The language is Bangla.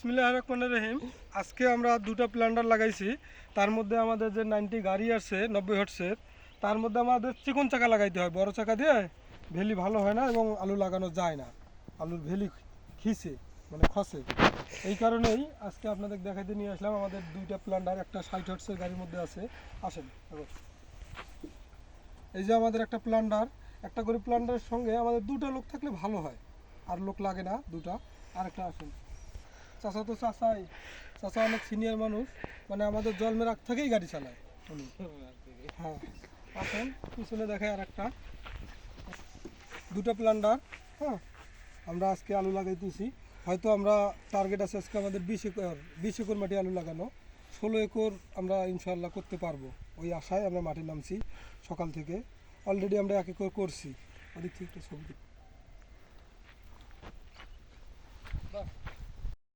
বিসমিল্লাহির রহমানির রহিম। আজকে আমরা দুটো প্ল্যান্টার লাগাইছি। তার মধ্যে আমাদের যে 90 গাড়ি আছে 90 হর্সের, তার মধ্যে আমাদের চিকন চাকা লাগাইতে হয়। বড় চাকা দিয়ে ভেলি ভালো হয় না এবং আলু লাগানো যায় না। আলুর ভেলি খিসে মানে খসে। এই কারণেই আজকে আপনাদের দেখাইতে নিয়ে আসলাম। আমাদের দুইটা প্ল্যান্টার, একটা 60 হর্সের গাড়ির মধ্যে আছে। আসেন এখন। এই যে আমাদের একটা প্ল্যান্টার, একটা করে প্ল্যান্টারের সঙ্গে আমাদের দুটো লোক থাকলে ভালো হয়। আর লোক লাগে না দুটা। আরেকটা আসেন। চাচা তো চাচাই, চাচা অনেক সিনিয়র মানুষ, মানে আমাদের জন্মের আগ থেকেই গাড়ি চালায় উনি। হ্যাঁ, আসেন পিছনে দেখায় আর একটা, দুটো প্ল্যান্টার। হ্যাঁ, আমরা আজকে আলু লাগাইতেছি। হয়তো আমরা টার্গেট আছে আজকে আমাদের 20 একর মাটি আলু লাগানো। 16 একর আমরা ইনশাল্লাহ করতে পারবো, ওই আশায় আমরা মাঠে নামছি সকাল থেকে। অলরেডি আমরা 1 একর করছি। ওদিক থেকে একটা ছবি